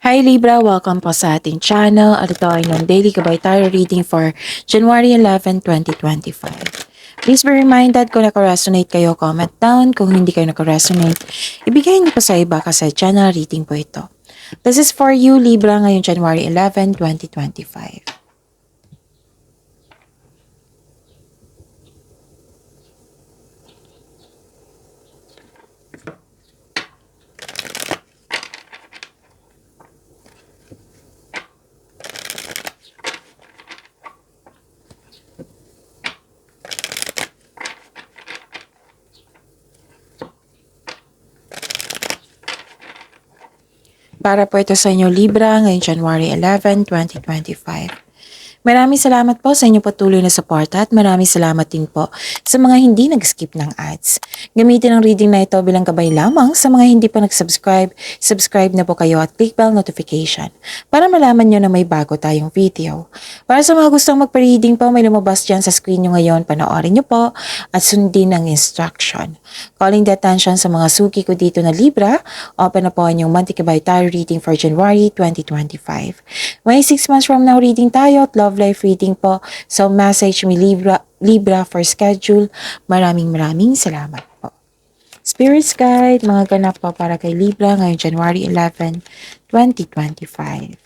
Hi Libra, welcome po sa ating channel at ito ay ng Daily Gabay Tarot Reading for January 11, 2025. Please be reminded kung naka-resonate kayo, comment down. Kung hindi kayo naka-resonate, ibigay niyo po sa iba kasi channel reading po ito. This is for you Libra ngayong January 11, 2025. Para po ito sa inyo Libra ngayong January 11, 2025. Maraming salamat po sa inyong patuloy na suporta at maraming salamat din po sa mga hindi nag-skip ng ads. Gamitin ang reading na ito bilang gabay lamang sa mga hindi pa nag-subscribe. Subscribe na po kayo at click bell notification para malaman nyo na may bago tayong video. Para sa mga gustong magpa-reading po, may lumabas dyan sa screen nyo ngayon. Panoorin nyo po at sundin ang instruction. Calling the attention sa mga suki ko dito na Libra, open na po ang inyong monthly gabay tarot reading for January 2025. May 6 months from now reading tayo at love life reading po. So message me Libra for schedule. Maraming salamat po. Spirits Guide, mga ganap po para kay Libra ngayong January 11, 2025.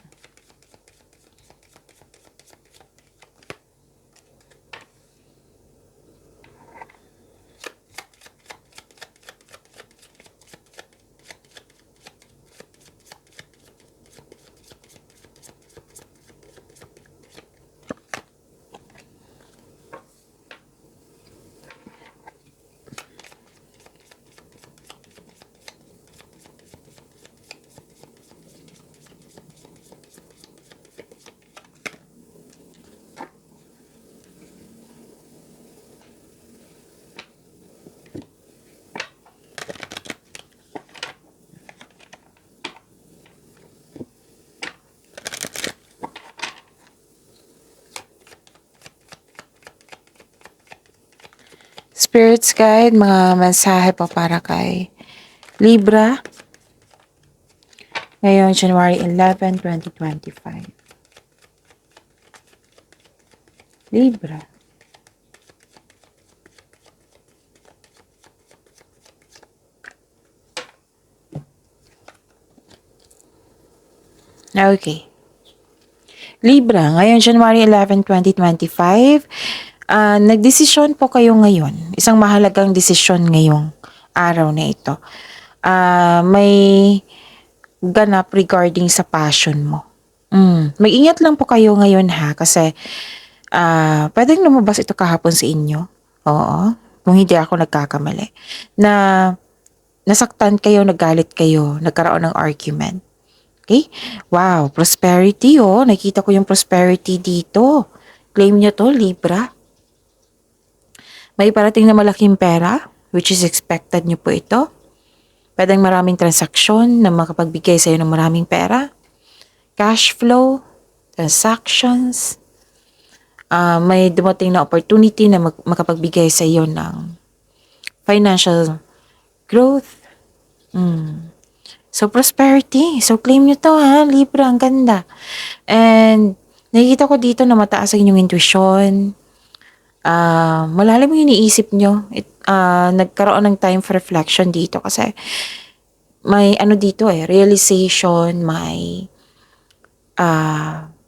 Spirits Guide, mga mensahe po para kay Libra ngayong January 11, 2025. Libra. Okay. Libra, ngayong January 11, 2025, nagdesisyon po kayo ngayon. Isang mahalagang desisyon ngayong araw na ito. May ganap regarding sa passion mo. May ingat lang po kayo ngayon ha, kasi pwedeng lumabas ito kahapon sa inyo. Oo, kung hindi ako nagkakamali. Na nasaktan kayo, nagalit kayo, nagkaroon ng argument. Okay? Wow, prosperity oh. Nakita ko yung prosperity dito. Claim nyo to, Libra. May parating na malaking pera, which is expected nyo po ito. Pwedeng maraming transaksyon na makapagbigay sa iyo ng maraming pera. Cash flow, transactions. May dumating na opportunity na makapagbigay sa iyo ng financial growth. So, prosperity. So, claim nyo to ha, Libra, ang ganda. And, nakikita ko dito na mataas ang inyong intuition. Malalim yung iniisip nyo. Nagkaroon ng time for reflection dito kasi may ano dito realization, may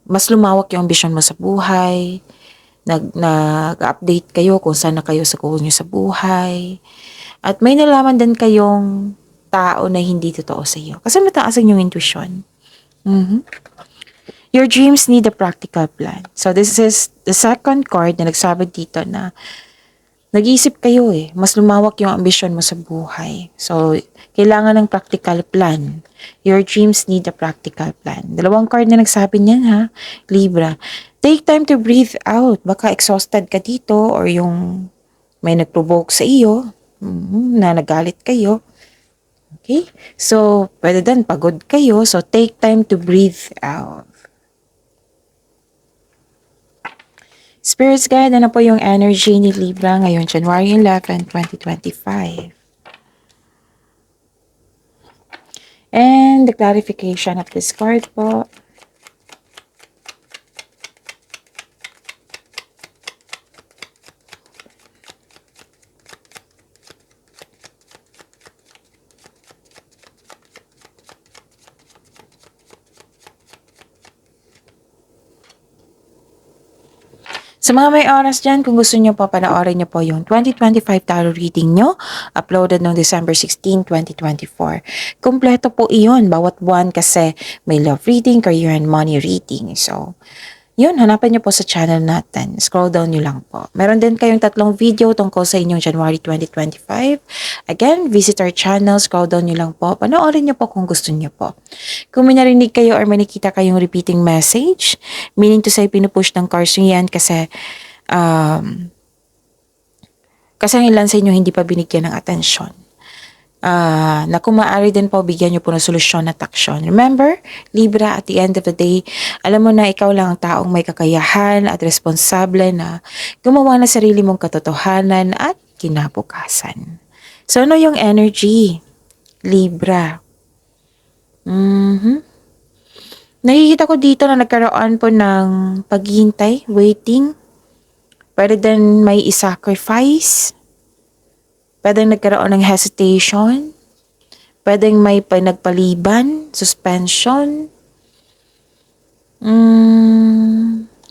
mas lumawak yung ambisyon mo sa buhay. Nag-update kayo kung saan na kayo sa goal nyo sa buhay. At may nalaman din kayong tao na hindi totoo sa iyo. Kasi mataas ang yung intuition. Your dreams need a practical plan. So this is the second card na nagsabi dito na nag-iisip kayo mas lumawak yung ambisyon mo sa buhay. So, kailangan ng practical plan. Your dreams need a practical plan. Dalawang card na nagsabi niyan ha, Libra. Take time to breathe out. Baka exhausted ka dito or yung may nag-provoke sa iyo, na nagalit kayo. Okay? So, pwede din pagod kayo. So, take time to breathe out. Spirits Guide, ano po yung energy ni Libra ngayon, January 11, 2025? And the clarification of this card po. Sa mga may oras dyan, kung gusto nyo po, panoorin nyo po yung 2025 tarot reading nyo, uploaded noong December 16, 2024. Kompleto po iyon, bawat buwan kasi may love reading, career and money reading. So, yun, hanapan nyo po sa channel natin. Scroll down nyo lang po. Meron din kayong 3 video tungkol sa inyong January 2025. Again, visit our channel. Scroll down nyo lang po. Panoorin nyo po kung gusto nyo po. Kung may narinig kayo or may nakita kayong repeating message, meaning to say pinupush ng cards nyo yan kasi ang ilan sa inyo hindi pa binigyan ng atensyon. Na kung maaari din po, bigyan nyo po ng solusyon at aksyon. Remember, Libra, at the end of the day, alam mo na ikaw lang ang taong may kakayahan at responsable na gumawa ng sarili mong katotohanan at kinabukasan. So, ano yung energy? Libra. Nakikita ko dito na nagkaroon po ng paghihintay, waiting. Pwede din may i-sacrifice. Pwedeng nagkaroon ng hesitation. Pwedeng may pinagpaliban, suspension.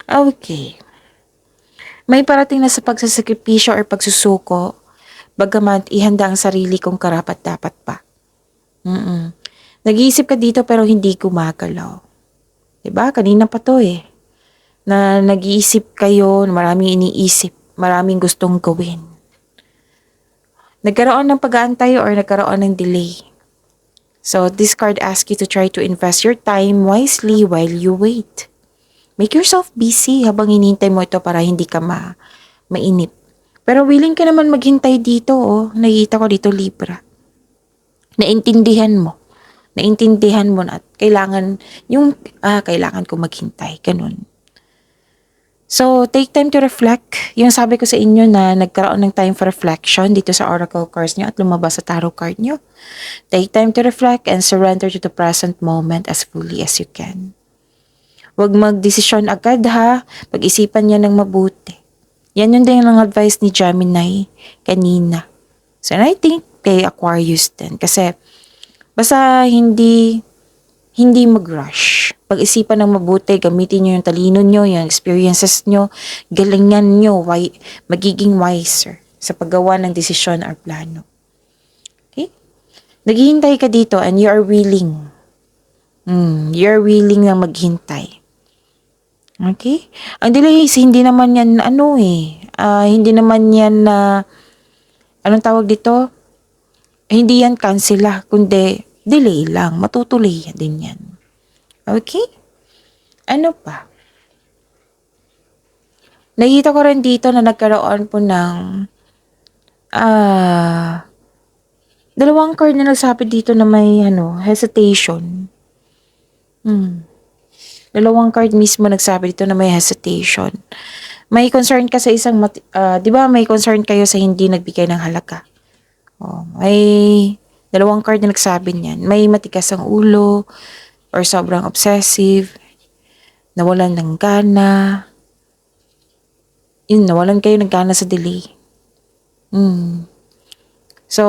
Okay. May parating na sa pagsasakripisyo or pagsusuko, bagamat ihanda ang sarili kung karapat-dapat pa. Nag-iisip ka dito pero hindi gumagalaw. Diba? Kanina pa to na nag-iisip kayo, maraming iniisip, maraming gustong gawin. Nagkaroon ng pag-aantay or nagkaroon ng delay. So, this card asks you to try to invest your time wisely while you wait. Make yourself busy habang hinihintay mo ito para hindi ka mainip. Pero willing ka naman maghintay dito, Nakikita ko dito, Libra. Naintindihan mo na at kailangan ko maghintay, ganun. So, take time to reflect. Yung sabi ko sa inyo na nagkaroon ng time for reflection dito sa oracle cards nyo at lumabas sa tarot card nyo. Take time to reflect and surrender to the present moment as fully as you can. Huwag magdesisyon agad Pag-isipan niya ng mabuti. Yan yung din ang advice ni Gemini kanina. So, and I think kay Aquarius din. Kasi, basta hindi mag-rush. Pag-isipan ng mabuti, gamitin nyo yung talino nyo, yung experiences nyo, galingan nyo, magiging wiser sa paggawa ng desisyon or plano. Okay? Naghihintay ka dito and you are willing. You are willing na maghintay. Okay? Ang delay is hindi naman yan hindi naman yan anong tawag dito? Hindi yan cancel kundi delay lang. Matutuloy din yan. Okay? Ano pa? Nakita ko rin dito na nagkaroon po ng dalawang card na nagsabi dito na may hesitation. Dalawang card mismo nagsabi dito na may hesitation. May concern ka sa isang, di ba may concern kayo sa hindi nagbigay ng halaga? May dalawang card na nagsabi niyan. May matigas ang ulo, or sobrang obsessive, nawalan ng gana, nawalan kayo ng gana sa delay. So,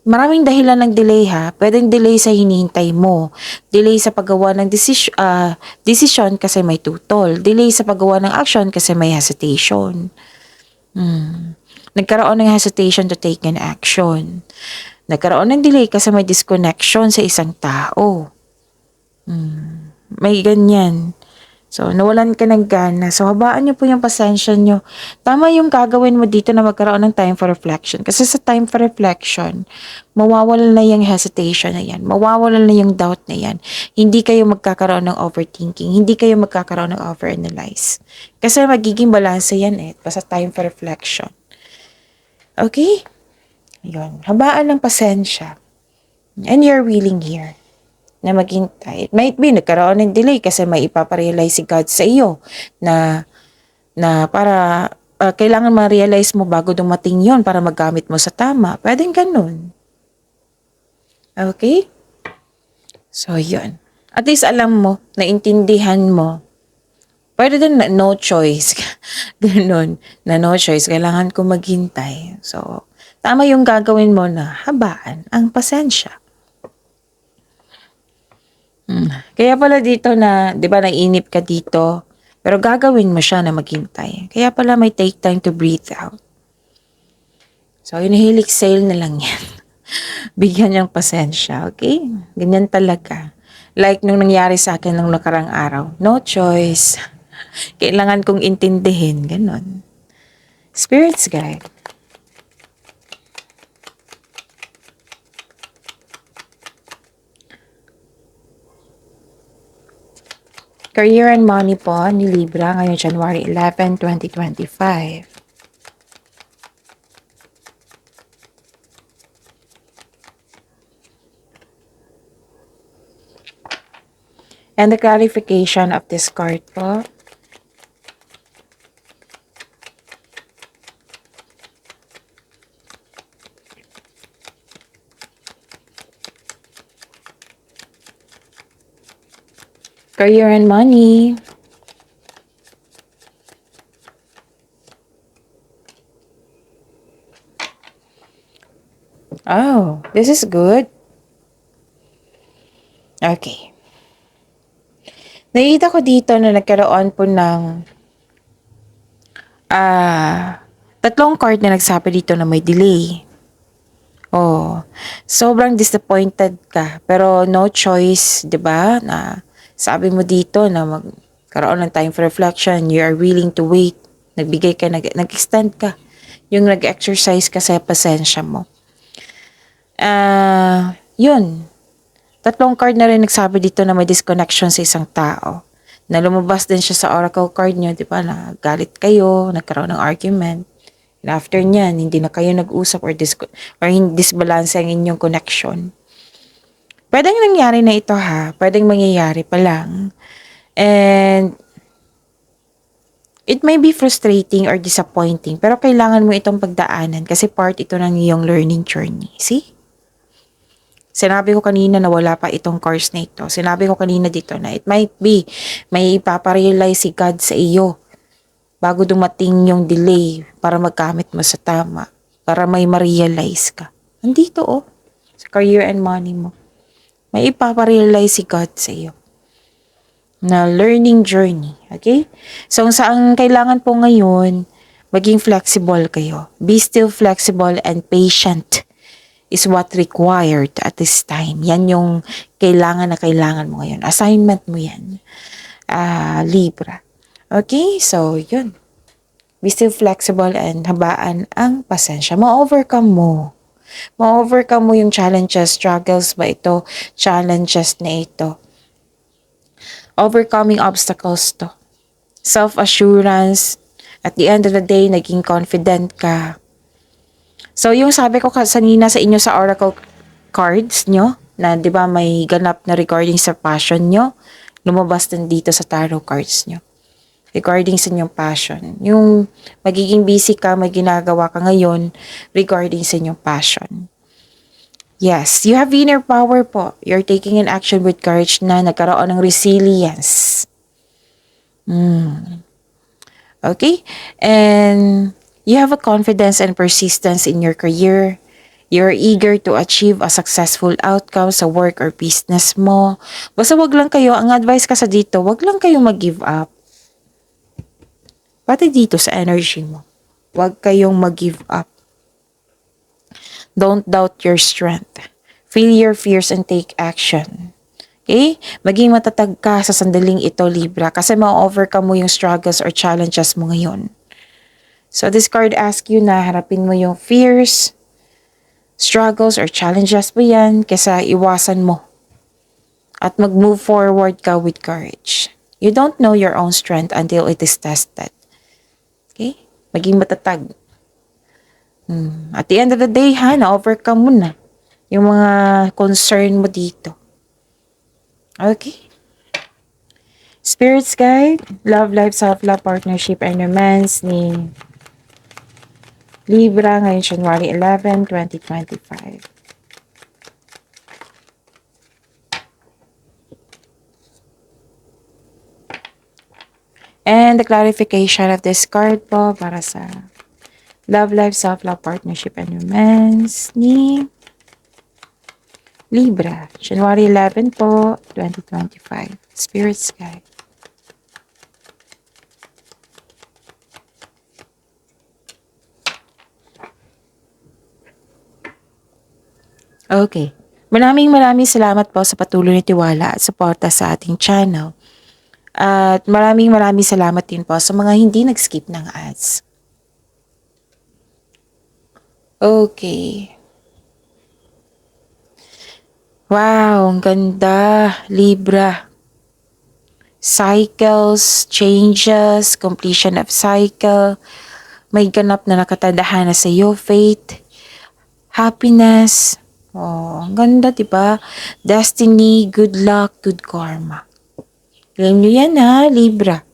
maraming dahilan ng delay Pwedeng delay sa hinihintay mo. Delay sa paggawa ng decision kasi may tutol. Delay sa paggawa ng action kasi may hesitation. Nagkaroon ng hesitation to take an action. Nagkaroon ng delay kasi may disconnection sa isang tao. May ganyan. So, nawalan ka ng gana. So, habaan nyo po yung pasensya nyo. Tama yung gagawin mo dito na magkaroon ng time for reflection. Kasi sa time for reflection, mawawalan na yung hesitation na yan. Mawawalan na yung doubt na yan. Hindi kayo magkakaroon ng overthinking. Hindi kayo magkakaroon ng overanalyze. Kasi magiging balanse yan basta time for reflection. Okay? Yun. Habaan ng pasensya. And you're willing here na maghintay. It might be nagkaroon ng delay kasi may ipaparealize si God sa iyo na para kailangan ma-realize mo bago dumating yon para magamit mo sa tama. Pwedeng ganun. Okay? So, yun. At least alam mo, naintindihan mo. Pwede din na no choice. Ganun. Na no choice. Kailangan ko maghintay. So, tama yung gagawin mo na habaan ang pasensya. Kaya pala dito na, di ba, nainip ka dito, pero gagawin mo siya na maghintay. Kaya pala may take time to breathe out. So, yun, exhale na lang yan. Bigyan niyang pasensya, okay? Ganyan talaga. Like nung nangyari sa akin nung nakarang araw. No choice. Kailangan kong intindihin. Ganon. Spirits guide. Career and money po ni Libra ngayong January 11, 2025. And the clarification of this card po. Career and money. Oh, this is good. Okay. Nakita ko dito na nagkaroon po ng tatlong card na nagsabi dito na may delay. Oh, sobrang disappointed ka. Pero no choice, 'di ba? Na sabi mo dito na magkaroon ng time for reflection, you are willing to wait. Nagbigay ka, nag-extend ka. Yung nag-exercise ka sa pasensya mo. Yun. Tatlong card na rin nagsabi dito na may disconnection sa isang tao. Na lumabas din siya sa oracle card nyo, di ba? Na galit kayo, nagkaroon ng argument. And after nyan, hindi na kayo nag-usap or disbalance ang inyong connection. Pwedeng nangyari na ito ha. Pwedeng mangyayari pa lang. And it may be frustrating or disappointing, pero kailangan mo itong pagdaanan kasi part ito ng iyong learning journey. See? Sinabi ko kanina na wala pa itong course na ito. Sinabi ko kanina dito na it might be may ipaparealize si God sa iyo bago dumating yung delay para magkamit mo sa tama. Para may ma-realize ka. Nandito sa career and money mo. May ipaparealize si God sa iyo. Na learning journey. Okay? So, saan kailangan po ngayon, maging flexible kayo. Be still flexible and patient is what required at this time. Yan yung kailangan na kailangan mo ngayon. Assignment mo yan. Libra. Okay? So, yun. Be still flexible and habaan ang pasensya. Ma-overcome mo. Ma-overcome mo yung challenges, struggles ba ito, challenges na ito. Overcoming obstacles to. Self-assurance. At the end of the day, naging confident ka. So, yung sabi ko kanina sa inyo sa oracle cards nyo, na di ba may ganap na regarding sa passion nyo, lumabas din dito sa tarot cards nyo. Regarding sa inyong passion. Yung magiging busy ka, may ginagawa ka ngayon regarding sa inyong passion. Yes, you have inner power po. You're taking an action with courage na nagkaroon ng resilience. Okay? And you have a confidence and persistence in your career. You're eager to achieve a successful outcome sa work or business mo. Basta wag lang kayo, ang advice ka sa dito, wag lang kayo mag-give up. Pati dito sa energy mo. Wag kayong mag-give up. Don't doubt your strength. Feel your fears and take action. Okay? Maging matatag ka sa sandaling ito, Libra, kasi ma-overcome mo yung struggles or challenges mo ngayon. So this card asks you na harapin mo yung fears, struggles, or challenges mo yan kaysa iwasan mo. At mag-move forward ka with courage. You don't know your own strength until it is tested. Okay? Maging matatag. At the end of the day, na-overcome mo na yung mga concern mo dito. Okay? Spirits guide, love, life, self-love, partnership, and romance ni Libra ngayong January 11, 2025. And the clarification of this card po para sa love life, self-love, partnership, and romance ni Libra. January 11 po, 2025. Spirit Sky. Okay. Maraming salamat po sa patuloy na tiwala at suporta sa ating channel. At maraming salamat din po sa mga hindi nag-skip ng ads. Okay. Wow, ang ganda, Libra. Cycles, changes, completion of cycle. May ganap na nakatadahan na sa iyo, faith, happiness. Oh, ang ganda, diba? Destiny, good luck, good karma. Alam nyo yan ha, Libra.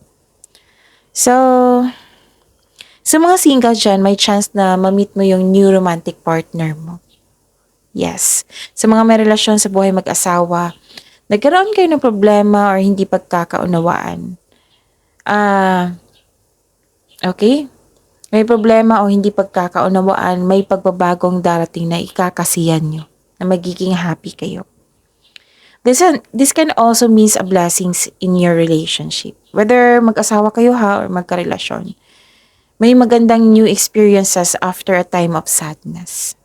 So, sa mga single dyan, may chance na ma-meet mo yung new romantic partner mo. Yes. Sa mga may relasyon sa buhay mag-asawa, nagkaroon kayo ng problema or hindi pagkakaunawaan. Okay? May problema o hindi pagkakaunawaan, may pagbabagong darating na ikakasiyan nyo, na magiging happy kayo. This can also means a blessings in your relationship. Whether mag-asawa kayo ha or magkarelasyon. May magandang new experiences after a time of sadness.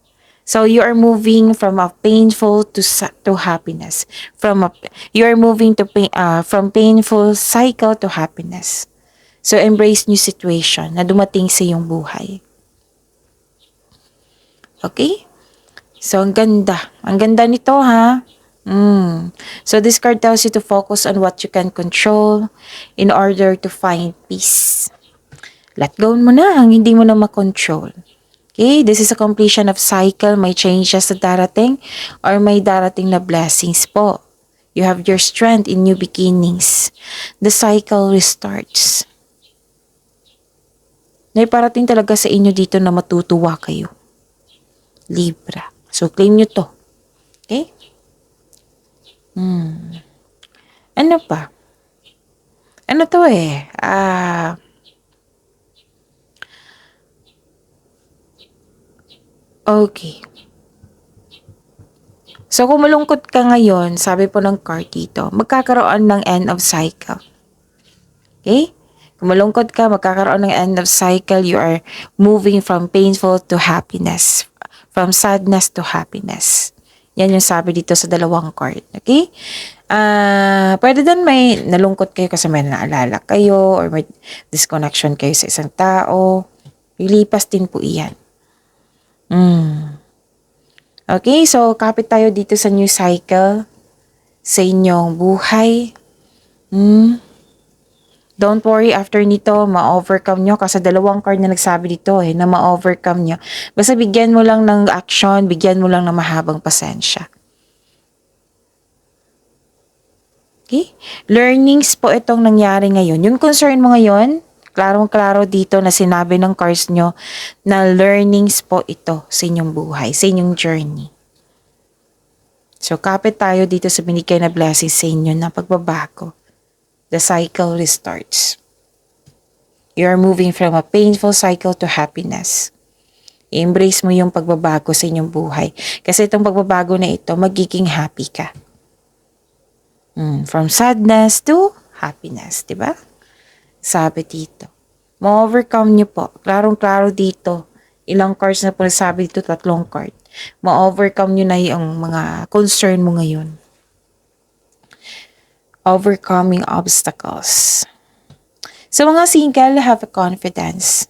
So you are moving from a painful to happiness. You are moving from painful cycle to happiness. So embrace new situation na dumating sa iyong buhay. Okay? So ang ganda. Ang ganda nito ha. So this card tells you to focus on what you can control in order to find peace. Let go mo na ang hindi mo na makontrol. Okay, this is a completion of cycle. May changes na darating or may darating na blessings po. You have your strength in new beginnings. The cycle restarts. May parating talaga sa inyo dito na matutuwa kayo. Libra. So claim nyo to. Okay? Ano pa? Ano to eh? Okay. So, kung malungkot ka ngayon, sabi po ng card dito, magkakaroon ng end of cycle. Okay? Kung malungkot ka, magkakaroon ng end of cycle. You are moving from painful to happiness. From sadness to happiness. Yan yung sabi dito sa dalawang card. Okay? Pwede din may nalungkot kayo kasi may naalala kayo or may disconnection kayo sa isang tao. Lilipas din po iyan. Okay, so kapit tayo dito sa new cycle sa inyong buhay. Don't worry, after nito, ma-overcome nyo kasi dalawang card na nagsabi dito na ma-overcome nyo. Basta bigyan mo lang ng action, bigyan mo lang ng mahabang pasensya. Okay? Learnings po itong nangyari ngayon. Yung concern mo ngayon, klarong-klaro dito na sinabi ng cards nyo na learnings po ito sa inyong buhay, sa inyong journey. So, kapit tayo dito sa binigay na blessings sa inyo na pagbabago. The cycle restarts. You are moving from a painful cycle to happiness. I-embrace mo yung pagbabago sa inyong buhay. Kasi itong pagbabago na ito, magiging happy ka. From sadness to happiness, di ba? Sabi dito. Ma-overcome nyo po. Klarong-klaro dito. Ilang cards na po sabi dito, 3 card. Ma-overcome nyo na yung mga concern mo ngayon. Overcoming obstacles. Sa mga single, have a confidence.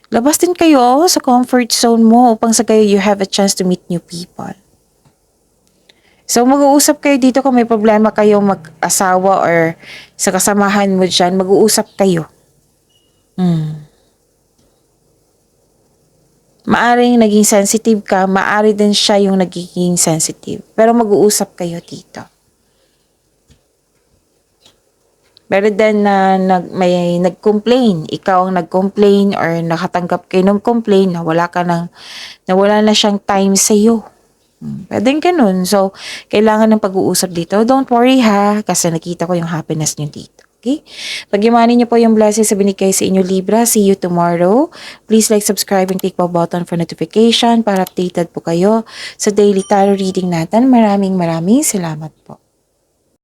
Labas din kayo sa comfort zone mo upang sa kayo you have a chance to meet new people. So mag-uusap kayo dito kung may problema kayo mag-asawa or sa kasamahan mo dyan, mag-uusap kayo. Maaring naging sensitive ka, maari din siya yung nagiging sensitive. Pero mag-uusap kayo dito. Pero then may nag-complain, ikaw ang nag-complain or nakatanggap kayo ng complain na wala na siyang time sa iyo. Pwedeng ganun. So, kailangan ng pag-uusap dito. Don't worry ha, kasi nakita ko yung happiness niyo dito. Okay? Pag-imanin niyo po yung blessings sa binigay sa inyo, Libra. See you tomorrow. Please like, subscribe, and click po button for notification para updated po kayo sa daily tarot reading natin. Maraming salamat po.